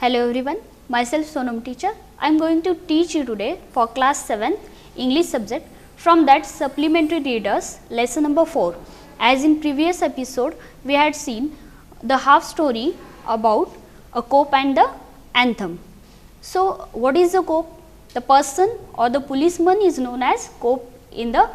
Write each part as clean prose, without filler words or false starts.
Hello everyone, myself Sonam teacher. I am going to teach you today for class 7 English subject from that supplementary readers lesson number 4. As in previous episode we had seen the half story about a cope and the anthem. So what is the cope? The person or the policeman is known as cope in the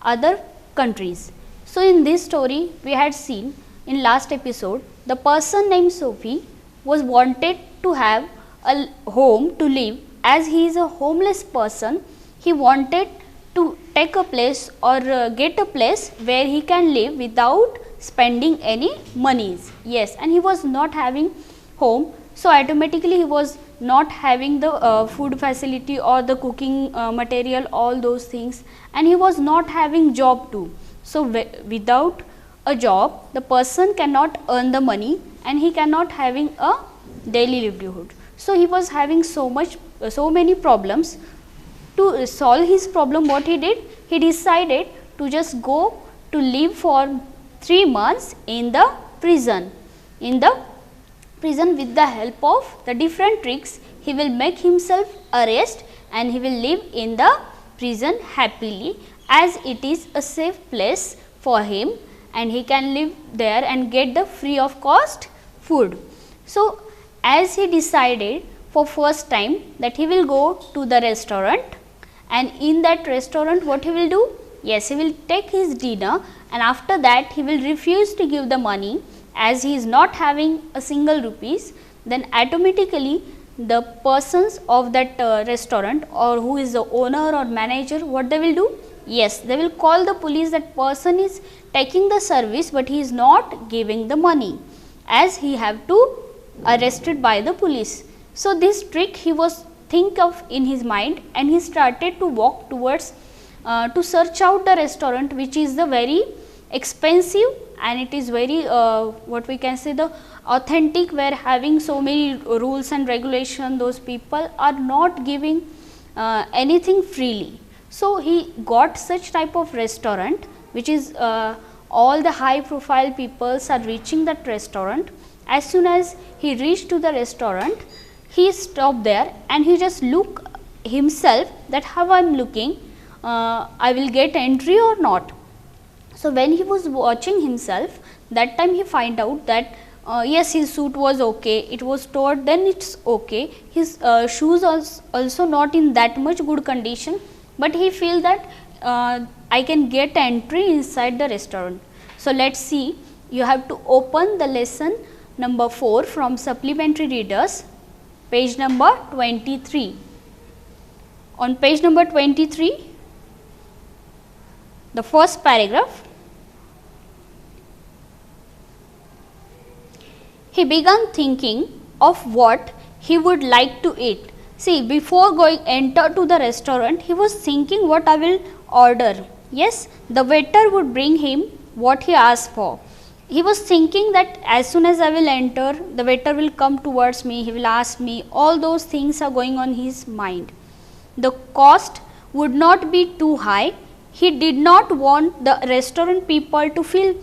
other countries. So in this story we had seen in last episode the person named Sophie was wanted to have a home to live. As he is a homeless person, he wanted to take a place or get a place where he can live without spending any monies. Yes, and he was not having home, so automatically he was not having the food facility or the cooking material, all those things, and he was not having job too. So without a job, the person cannot earn the money and he cannot having a daily livelihood. So he was having so many problems. To solve his problem, what he did, he decided to just go to live for 3 months in the prison. In the prison, with the help of the different tricks, he will make himself arrest and he will live in the prison happily, as it is a safe place for him and he can live there and get the free of cost food. So as he decided for first time that he will go to the restaurant, and in that restaurant what he will do? Yes, he will take his dinner, and after that he will refuse to give the money as he is not having a single rupees. Then automatically the persons of that restaurant, or who is the owner or manager, what they will do? Yes, they will call the police. That person is taking the service but he is not giving the money, as he have to arrested by the police. So this trick he was think of in his mind, and he started to walk towards to search out the restaurant, which is the very expensive and it is very what we can say the authentic, where having so many rules and regulation. Those people are not giving anything freely. So he got such type of restaurant, which is all the high profile peoples are reaching that restaurant. As soon as he reached to the restaurant, he stopped there and he just look himself that how I am looking, I will get entry or not. So when he was watching himself, that time he find out that yes, his suit was okay, it was stored, then it's okay. His shoes also not in that much good condition, but he feel that I can get entry inside the restaurant. So let's see, you have to open the lesson number 4 from supplementary readers, page number 23. On page number 23, the first paragraph, he began thinking of what he would like to eat. See, before enter to the restaurant, he was thinking what I will order. Yes, the waiter would bring him what he asked for. He was thinking that as soon as I will enter, the waiter will come towards me, he will ask me, all those things are going on his mind. The cost would not be too high. He did not want the restaurant people to feel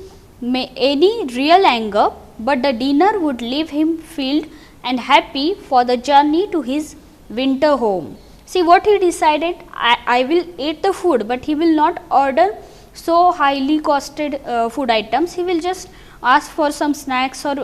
any real anger, but the dinner would leave him filled and happy for the journey to his winter home. See what he decided, I will eat the food, but he will not order so highly costed food items. He will just ask for some snacks or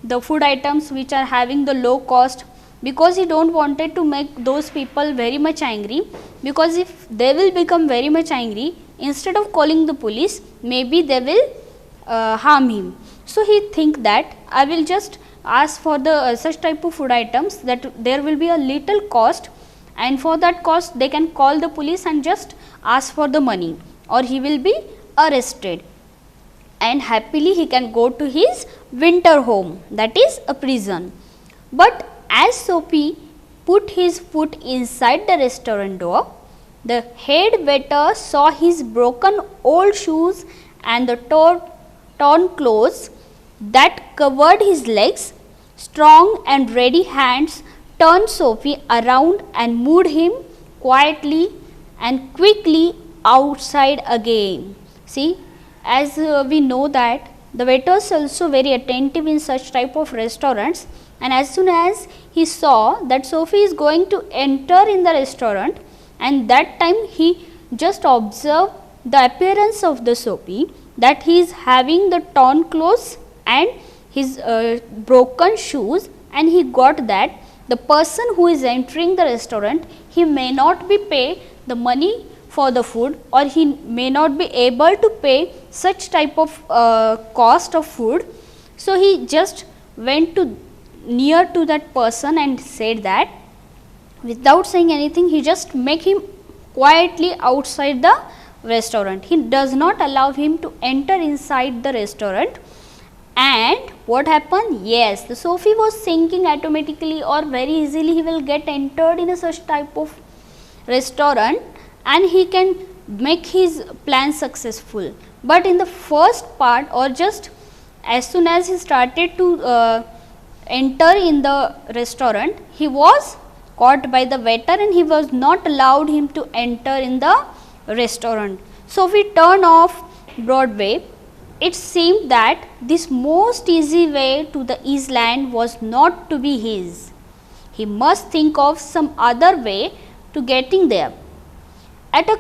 the food items which are having the low cost, because he don't wanted to make those people very much angry, because if they will become very much angry, instead of calling the police, maybe they will harm him. So he think that I will just ask for the such type of food items that there will be a little cost, and for that cost they can call the police and just ask for the money, or he will be arrested, and happily he can go to his winter home, that is a prison. But as Sophie put his foot inside the restaurant door, the head waiter saw his broken old shoes and the torn clothes that covered his legs. Strong and ready hands turned Sophie around and moved him quietly and quickly outside again. See, as we know that the waiter was also very attentive in such type of restaurants, and as soon as he saw that Sophie is going to enter in the restaurant, and that time he just observed the appearance of the Sophie, that he is having the torn clothes and his broken shoes, and he got that the person who is entering the restaurant, he may not be pay the money for the food, or he may not be able to pay such type of cost of food. So he just went to near to that person and said that, without saying anything, he just make him quietly outside the restaurant. He does not allow him to enter inside the restaurant. And what happened? Yes, the Sophie was thinking automatically or very easily he will get entered in a such type of restaurant and he can make his plan successful. But in the first part, or just as soon as he started to enter in the restaurant, he was caught by the waiter and he was not allowed him to enter in the restaurant. So we turn off Broadway. It seemed that this most easy way to the East Land was not to be his. He must think of some other way to getting there. At a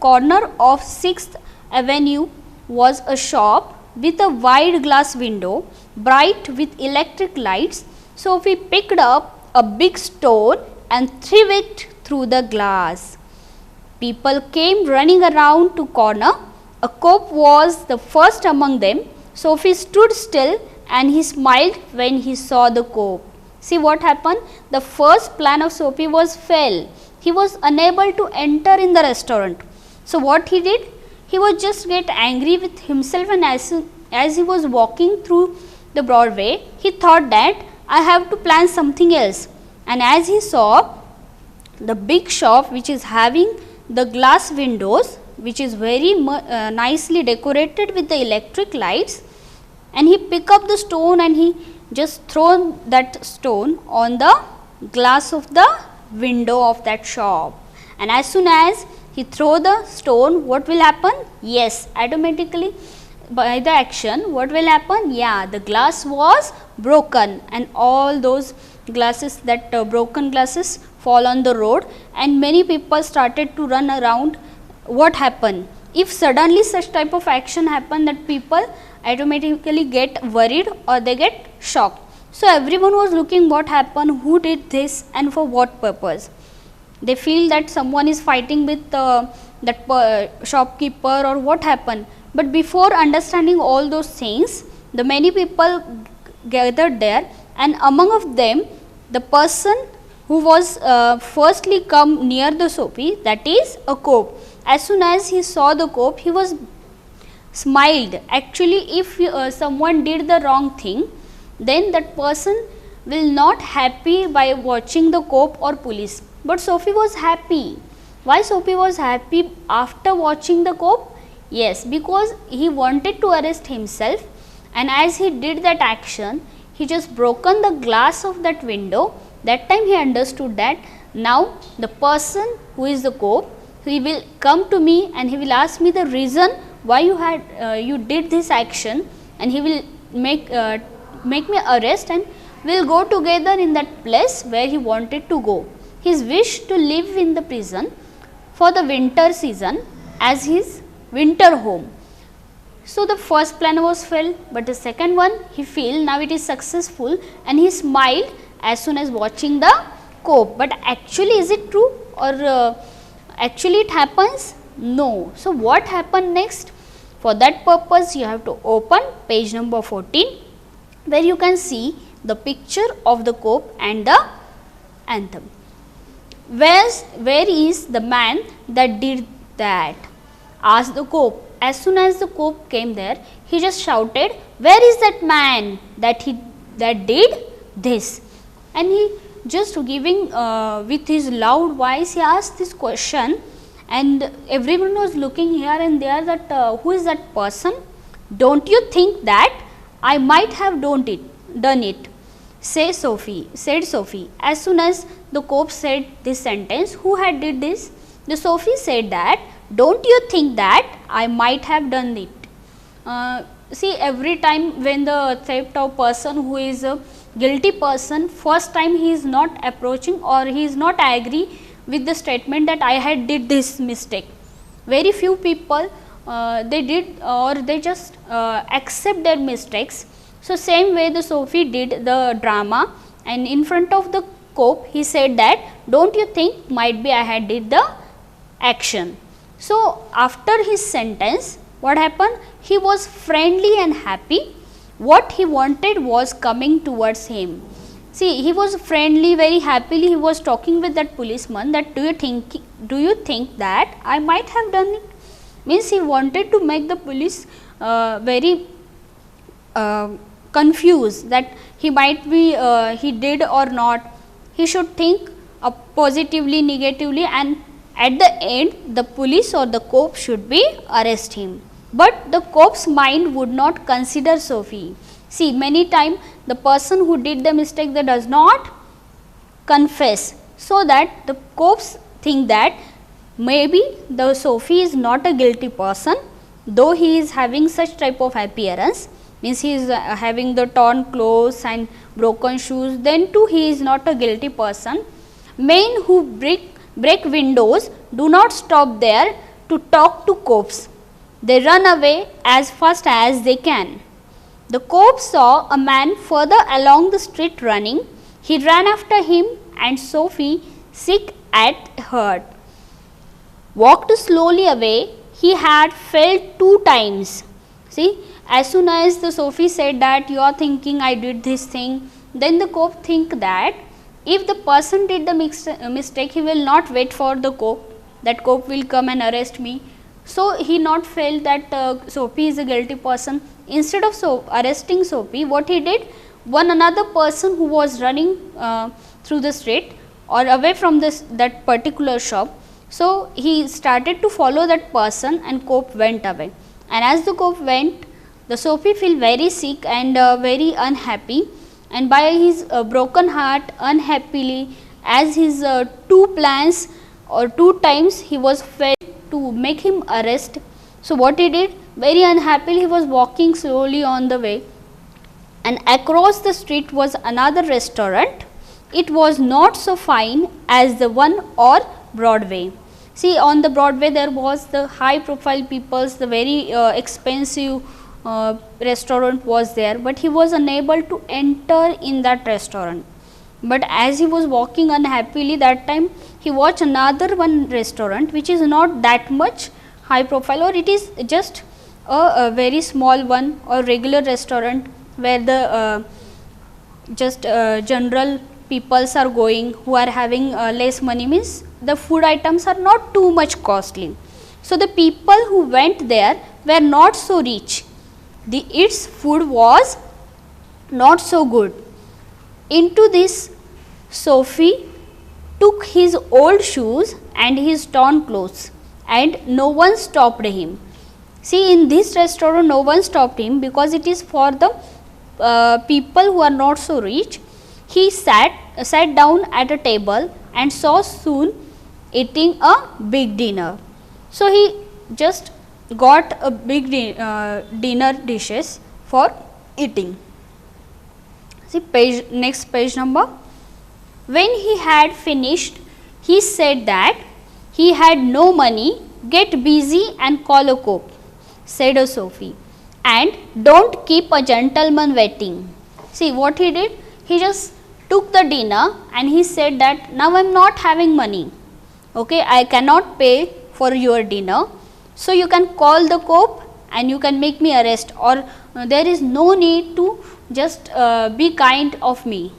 corner of 6th Avenue was a shop with a wide glass window, bright with electric lights. So we picked up a big stone and threw it through the glass. People came running around to corner. A cope was the first among them. Sophie stood still and he smiled when he saw the cope. See what happened? The first plan of Sophie was failed. He was unable to enter in the restaurant. So what he did? He was just get angry with himself, and as he was walking through the Broadway, he thought that I have to plan something else. And as he saw the big shop which is having the glass windows, which is very nicely decorated with the electric lights, and he picked up the stone and he just thrown that stone on the glass of the window of that shop. And as soon as he throw the stone, what will happen? Yes, automatically by the action, what will happen? Yeah, the glass was broken and all those glasses, that broken glasses fall on the road, and many people started to run around. What happened? If suddenly such type of action happen, that people automatically get worried or they get shocked. So everyone was looking what happened, who did this and for what purpose. They feel that someone is fighting with that shopkeeper or what happened. But before understanding all those things, the many people gathered there, and among of them the person who was firstly come near the Sophie, that is a cope. As soon as he saw the cope, he was smiled. Actually, if someone did the wrong thing, then that person will not happy by watching the cope or police. But Sophie was happy. Why Sophie was happy after watching the cope? Yes, because he wanted to arrest himself, and as he did that action, he just broken the glass of that window. That time he understood that now the person who is the cope, he will come to me and he will ask me the reason why you did this action, and he will make me arrest, and we will go together in that place where he wanted to go. His wish to live in the prison for the winter season as his winter home. So the first plan was failed, but the second one he feel now it is successful, and he smiled as soon as watching the cope. But actually is it true, or actually it happens? No. So what happened next? For that purpose you have to open page number 14, where you can see the picture of the cope and the anthem. Where is the man that did that? Asked the cope. As soon as the cope came there, he just shouted, where is that man that did this? And he just giving with his loud voice, he asked this question, and everyone was looking here and there that who is that person? Don't you think that I might have done it? Said Sophie. As soon as the cope said this sentence, who had did this? The Sophie said that, don't you think that I might have done it? see, every time when the theft of person who is a guilty person, first time he is not approaching or he is not agree with the statement that I had did this mistake. Very few people they did or they just accept their mistakes. So, same way the Sophie did the drama, and in front of the cope he said that don't you think might be I had did the action. So, after his sentence what happened? He was friendly and happy. What he wanted was coming towards him. See, he was friendly, very happily he was talking with that policeman that do you think that I might have done it? Means he wanted to make the police very confused that he might be he did or not. He should think positively, negatively, and at the end the police or the cope should be arrest him. But the cope's mind would not consider Sophie. See, many times the person who did the mistake that does not confess, so that the cops think that maybe the Sophie is not a guilty person, though he is having such type of appearance, means he is having the torn clothes and broken shoes, then too he is not a guilty person. Men who break windows do not stop there to talk to cops. They run away as fast as they can. The cope saw a man further along the street running. He ran after him, and Sophie, sick at heart, walked slowly away. He had failed 2 times. See, as soon as the Sophie said that you are thinking I did this thing, then the cope think that if the person did the mistake, he will not wait for the cope, that cope will come and arrest me. So, he not felt that Sophie is a guilty person. Instead of arresting Sophie, what he did, one another person who was running through the street or away from that particular shop. So, he started to follow that person and cope went away. And as the cope went, the Sophie feel very sick and very unhappy, and by his broken heart, unhappily, as his 2 plans or 2 times he was felt to make him arrest. So, what he did, very unhappily he was walking slowly on the way, and across the street was another restaurant. It was not so fine as the one on Broadway. See, on the Broadway there was the high profile peoples, the very expensive restaurant was there, but he was unable to enter in that restaurant. But as he was walking unhappily, that time he watched another one restaurant which is not that much high profile, or it is just a very small one or regular restaurant where the just general peoples are going who are having less money, means the food items are not too much costly. So, the people who went there were not so rich, its food was not so good. Into this, Sophie took his old shoes and his torn clothes, and no one stopped him. See, in this restaurant no one stopped him because it is for the people who are not so rich. He sat down at a table and saw soon eating a big dinner. So, he just got a big dinner dishes for eating. See, next page number. When he had finished, he said that he had no money. Get busy and call a cope, said a Sophie, and don't keep a gentleman waiting. See, what he did, he just took the dinner and he said that now I am not having money, okay, I cannot pay for your dinner, so you can call the cope and you can make me arrest, or there is no need to just be kind of me.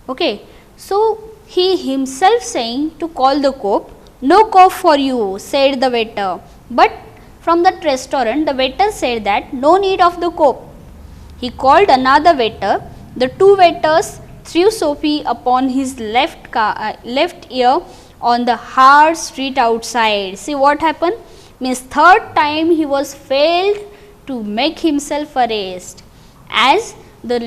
Okay. So, he himself saying to call the cope. No cope for you, said the waiter, but from that restaurant the waiter said that no need of the cope. He called another waiter. The 2 waiters threw Sophie upon his left ear on the hard street outside. See what happened? Means 3rd time he was failed to make himself arrest. As the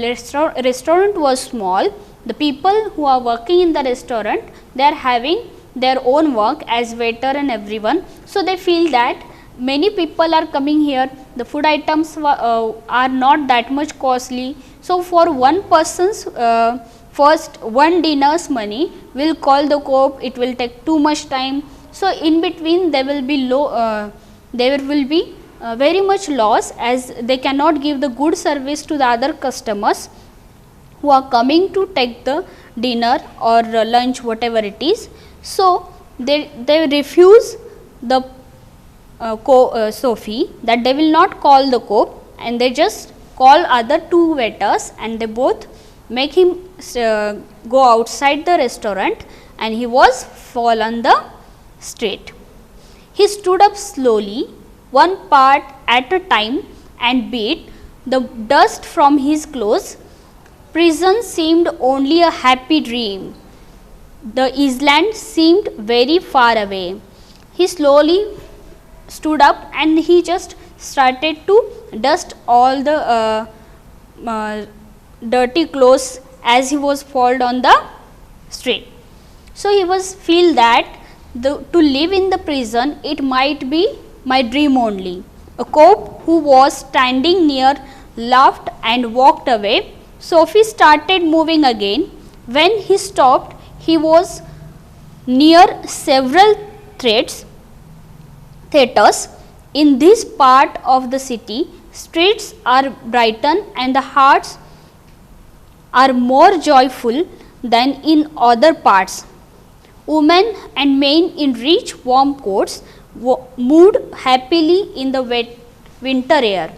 restaurant was small, the people who are working in the restaurant, they are having their own work as waiter and everyone. So, they feel that many people are coming here, the food items are not that much costly. So for one person's first one dinner's money will call the coop, it will take too much time. So in between there will be very much loss, as they cannot give the good service to the other customers who are coming to take the dinner or lunch, whatever it is. So they refuse the Sophie, that they will not call the cook, and they just call other two waiters, and they both make him go outside the restaurant, and he was fall on the street. He stood up slowly, one part at a time, and beat the dust from his clothes. Prison seemed only a happy dream. The island seemed very far away. He slowly stood up and he just started to dust all the dirty clothes as he was fallen on the street. So he was feel that to live in the prison, it might be my dream only. A cop who was standing near laughed and walked away. Sophie started moving again. When he stopped, he was near several theatres. In this part of the city, streets are brightened and the hearts are more joyful than in other parts. Women and men in rich warm coats moved happily in the wet winter air.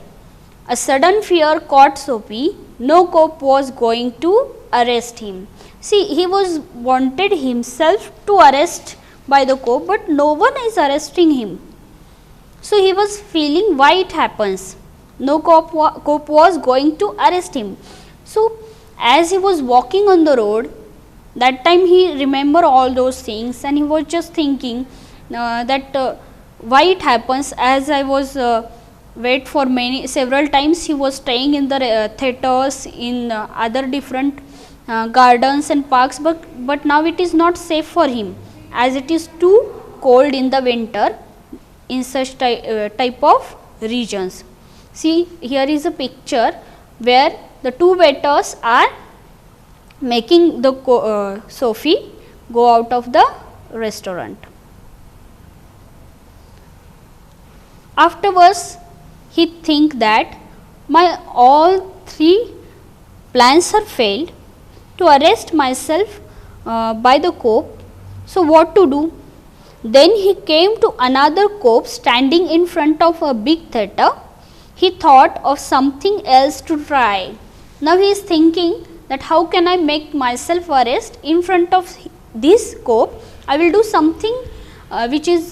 A sudden fear caught Sophie. No cop was going to arrest him. See, he was wanted himself to arrest by the cop, but no one is arresting him. So he was feeling why it happens. No cop was going to arrest him. So as he was walking on the road, that time he remembered all those things, and he was just thinking that why it happens. As I was wait for several times, he was staying in the theaters, in other different gardens and parks, but now it is not safe for him, as it is too cold in the winter in such type of regions. See, here is a picture where the two waiters are making the Sophie go out of the restaurant. Afterwards, he think that my all three plans have failed. To arrest myself by the cop, so what to do? Then he came to another cop standing in front of a big theatre. He thought of something else to try. Now he is thinking that how can I make myself arrest in front of this cop? I will do something which is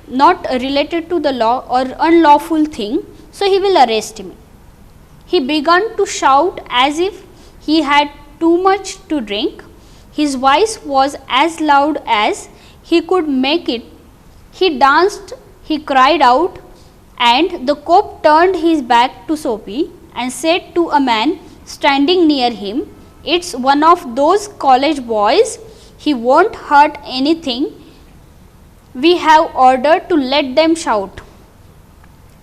not related to the law or unlawful thing. So he will arrest him. He began to shout as if he had too much to drink. His voice was as loud as he could make it. He danced, he cried out, and the cop turned his back to Sophie and said to a man standing near him, "It's one of those college boys. He won't hurt anything. We have ordered to let them shout."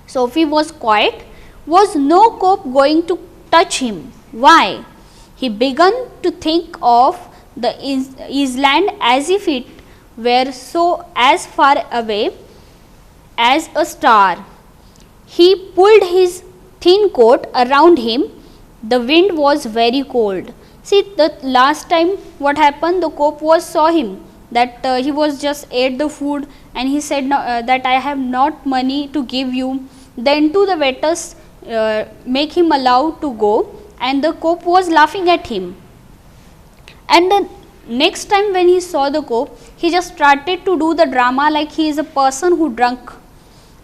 Sophie was quiet. Was no cop going to touch him? Why? He began to think of the island as if it were so as far away as a star. He pulled his thin coat around him. The wind was very cold. See, the last time what happened, the cop saw him, that he was just ate the food, and he said that I have not money to give you. Then to the waiters make him allowed to go, and the cop was laughing at him. And the next time when he saw the cop, he just started to do the drama like he is a person who drunk,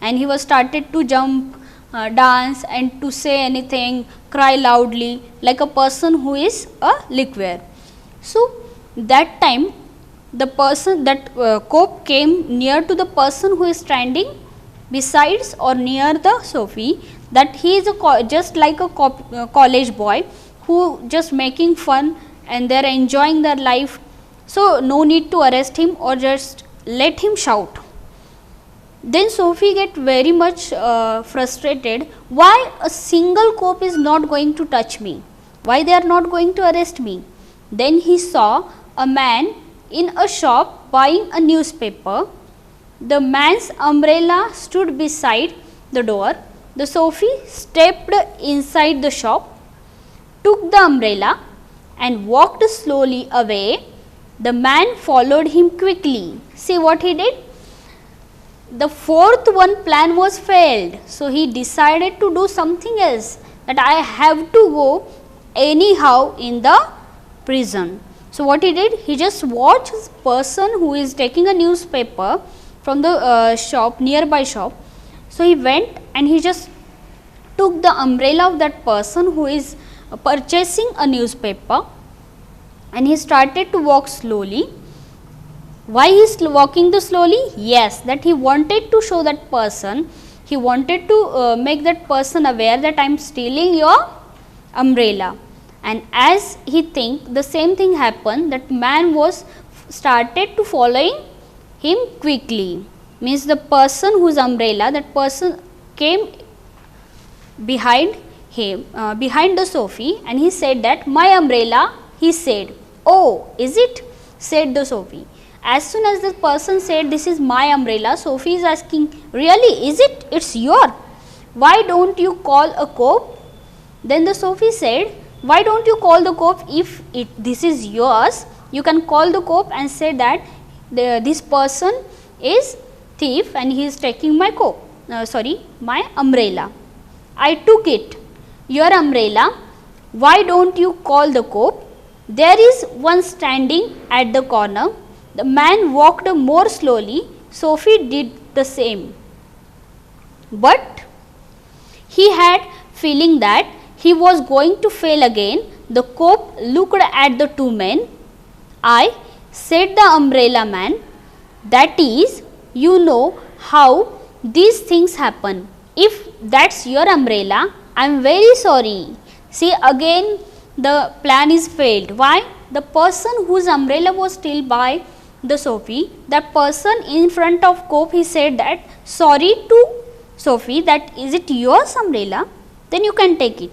and he was started to jump, dance, and to say anything, cry loudly like a person who is a liquor. So that time the person, that cop came near to the person who is standing besides or near the Sophie, that he is just like a college boy who just making fun and they are enjoying their life. So no need to arrest him or just let him shout. Then Sophie get very much frustrated. Why a single cop is not going to touch me? Why they are not going to arrest me? Then he saw a man in a shop buying a newspaper. The man's umbrella stood beside the door. The Sophie stepped inside the shop, took the umbrella and walked slowly away. The man followed him quickly. See what he did? The fourth one plan was failed. So he decided to do something else, that I have to go anyhow in the prison. So what he did? He just watched this person who is taking a newspaper from the shop, nearby shop. So he went and he just took the umbrella of that person who is purchasing a newspaper, and he started to walk slowly. Why he is walking the slowly? Yes, that he wanted to show that person, he wanted to make that person aware that I am stealing your umbrella. And as he think, the same thing happened, that man was started to following him quickly. Means the person whose umbrella, that person came behind him, behind the Sophie, and he said that my umbrella, he said. Oh, is it? Said the Sophie. As soon as the person said this is my umbrella, Sophie is asking, really, is it? It's your. Why don't you call a cop? Then the Sophie said, why don't you call the cop? If this is yours, you can call the cop and say that this person is thief and he is taking my my umbrella. I took it, your umbrella. Why don't you call the cop? There is one standing at the corner. The man walked more slowly. Sophie did the same. But he had feeling that he was going to fail again. The cop looked at the two men. I, said the umbrella man, that is, you know how these things happen. If that's your umbrella, I am very sorry. See, again the plan is failed. Why? The person whose umbrella was stolen by the Sophie, that person in front of cop, he said that sorry to Sophie, that is it yours umbrella? Then you can take it.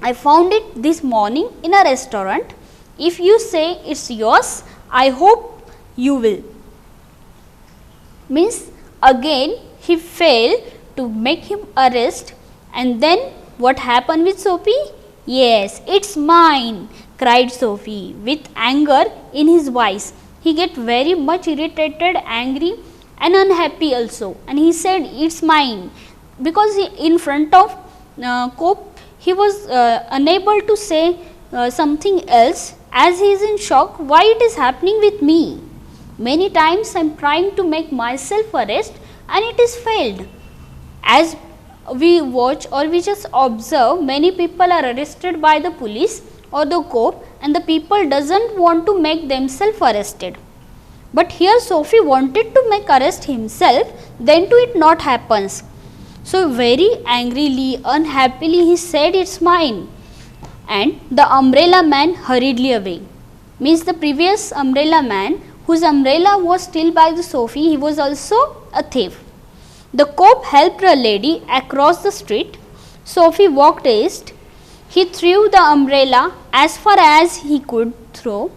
I found it this morning in a restaurant. If you say it's yours, I hope you will. Means again he failed to make him arrest, and then what happened with Sophie? Yes, it's mine, cried Sophie with anger in his voice. He get very much irritated, angry and unhappy also, and he said it's mine, because in front of cop he was unable to say something else, as he is in shock. Why it is happening with me? Many times I am trying to make myself arrest and it is failed. As we watch or we just observe, many people are arrested by the police or the cop, and the people doesn't want to make themselves arrested. But here Sophie wanted to make arrest himself, then to it not happens. So very angrily, unhappily he said it's mine, and the umbrella man hurriedly away. Means the previous umbrella man whose umbrella was stolen by the Sophie, he was also a thief. The cop helped a lady across the street. Sophie walked east. He threw the umbrella as far as he could throw.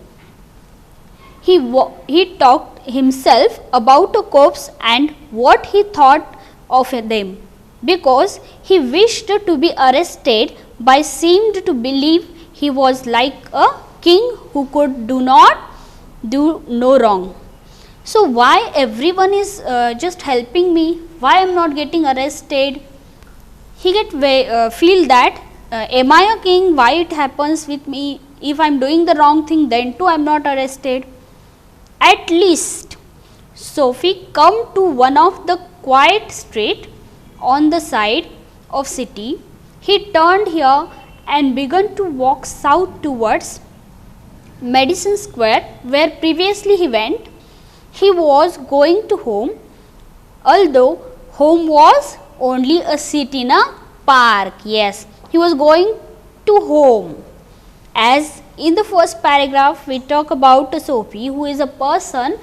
He talked himself about the cops and what he thought of them, because he wished to be arrested, but seemed to believe he was like a king who could do no wrong. So why everyone is just helping me? Why I am not getting arrested? He feel that am I a king? Why it happens with me? If I am doing the wrong thing, then too I am not arrested. At least Sophie come to one of the quiet street on the side of city. He turned here and began to walk south towards Madison Square, where previously he went. He was going to home, although home was only a seat in a park. Yes, he was going to home. As in the first paragraph we talk about Sophie, who is a person,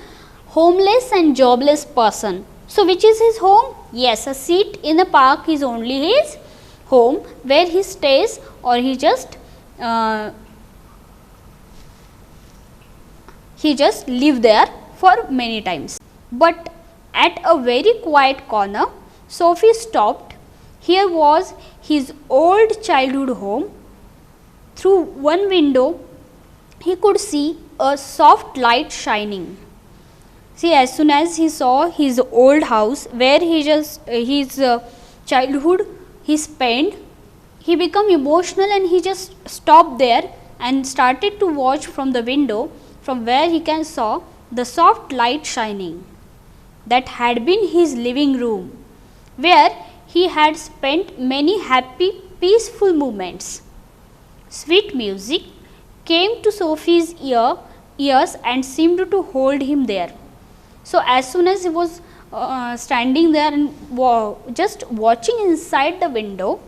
homeless and jobless person. So which is his home? Yes, a seat in a park is only his home, where he stays or he just live there for many times. But at a very quiet corner, Sophie stopped. Here was his old childhood home. Through one window, he could see a soft light shining. See, as soon as he saw his old house where his childhood he spent, he became emotional and he just stopped there and started to watch from the window, from where he can saw the soft light shining. That had been his living room, where he had spent many happy, peaceful moments. Sweet music came to Sophie's ears and seemed to hold him there. So as soon as he was standing there and just watching inside the window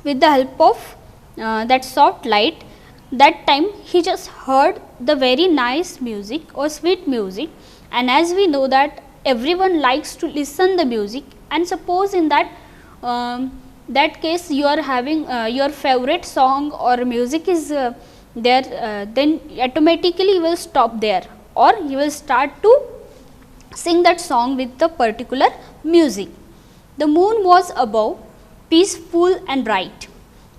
with the help of that soft light, that time he just heard the very nice music or sweet music. And as we know that everyone likes to listen the music, and suppose in that that case you are having your favorite song or music is there, then automatically you will stop there or you will start to sing that song with the particular music. The moon was above, peaceful and bright.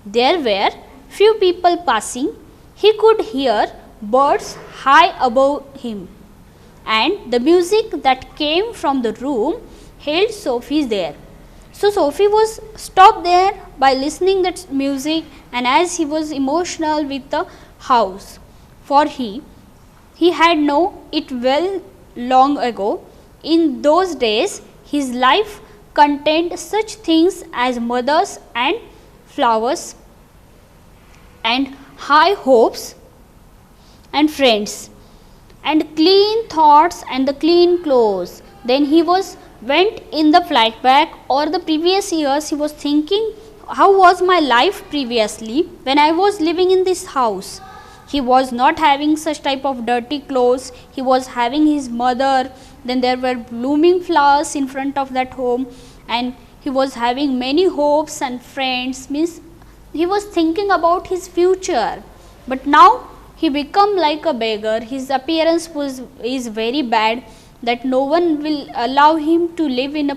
There were few people passing. He could hear birds high above him, and the music that came from the room held Sophie there. So Sophie was stopped there by listening that music, and as he was emotional with the house, for he had known it well long ago. In those days his life contained such things as mothers and flowers and high hopes and friends and clean thoughts and the clean clothes. Then he went in the flashback or the previous years. He was thinking, how was my life previously when I was living in this house? He was not having such type of dirty clothes. He was having his mother. Then there were blooming flowers in front of that home, and he was having many hopes and friends. Means he was thinking about his future. But now he become like a beggar. His appearance is very bad, that no one will allow him to live in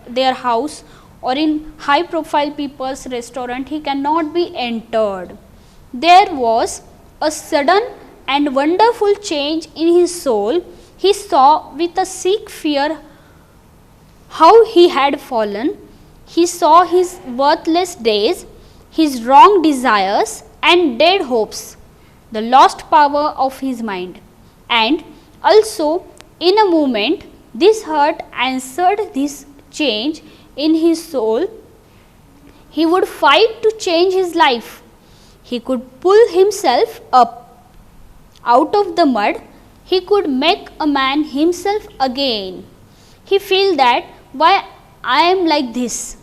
their house or in high profile people's restaurant. He cannot be entered. There was a sudden and wonderful change in his soul. He saw with a sick fear how he had fallen. He saw his worthless days, his wrong desires and dead hopes, the lost power of his mind. And also in a moment this hurt answered this change in his soul. He would fight to change his life. He could pull himself up out of the mud. He could make a man himself again. He feel that why I am like this.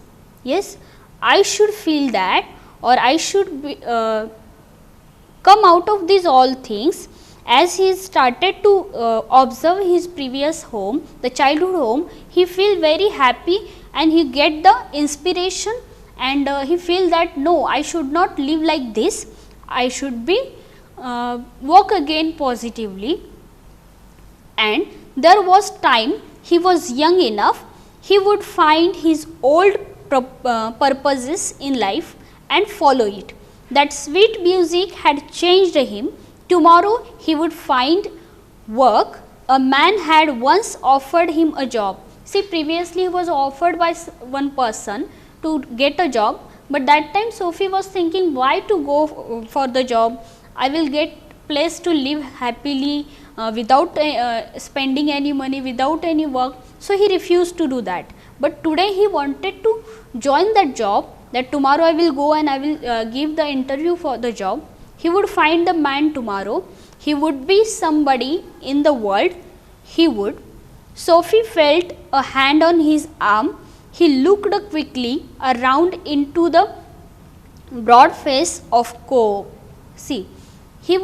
Yes, I should feel that, or I should be, come out of these all things. As he started to observe his previous home, the childhood home, he feel very happy and he get the inspiration, and he feel that no, I should not live like this. I should be walk again positively. And there was time he was young enough, he would find his old purposes in life and follow it. That sweet music had changed him. Tomorrow he would find work. A man had once offered him a job. See, previously he was offered by one person to get a job, but that time Sophie was thinking, why to go for the job? I will get place to live happily without spending any money, without any work. So he refused to do that. But today he wanted to join that job, that tomorrow I will go and I will give the interview for the job. He would find the man tomorrow. He would be somebody in the world. He would. Sophie felt a hand on his arm. He looked quickly around into the broad face of Cope. See, he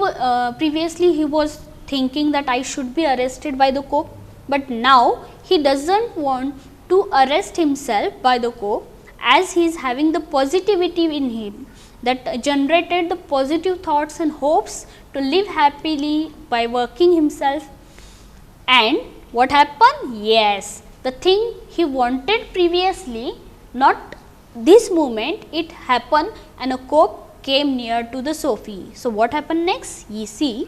previously he was thinking that I should be arrested by the Cope. but now he doesn't want to arrest himself by the Cope, as he is having the positivity in him that generated the positive thoughts and hopes to live happily by working himself. And what happened? Yes, the thing he wanted previously, not this moment, it happened, and a Cope came near to the Sophie. So, what happened next? Ye see,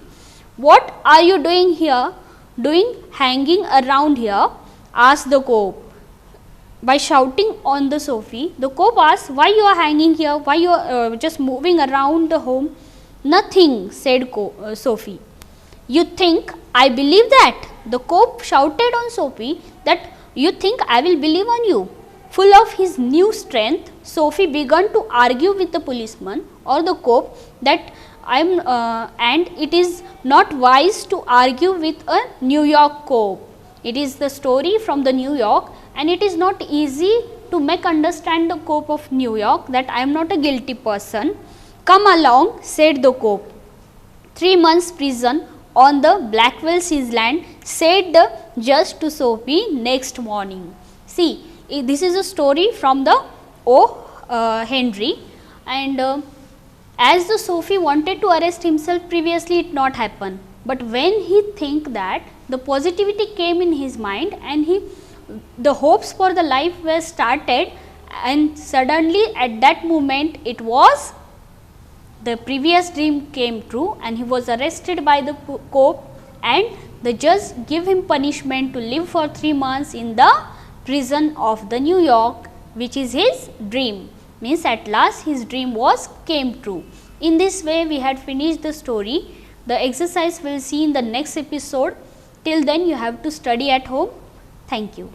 what are you doing here? Doing hanging around here? Asked the Cope. By shouting on the Sophie, the Cope asked, why you are hanging here? Why you are just moving around the home? Nothing, said Sophie. You think I believe that? The Cope shouted on Sophie that you think I will believe on you. Full of his new strength, Sophie began to argue with the policeman or the Cope that and it is not wise to argue with a New York Cope. It is the story from the New York, and it is not easy to make understand the Cope of New York that I am not a guilty person. Come along, said the Cope. 3 months prison on the Blackwell's Island, said the judge to Sophie next morning. See, this is a story from the O. Henry, and as the Sophie wanted to arrest himself previously, it not happen. But when he think that, the positivity came in his mind, and the hopes for the life were started, and suddenly at that moment it was the previous dream came true, and he was arrested by the Cope, and the judge give him punishment to live for 3 months in the prison of the New York, which is his dream. Means at last his dream was came true. In this way we had finished the story. The exercise we will see in the next episode. Till then you have to study at home. Thank you.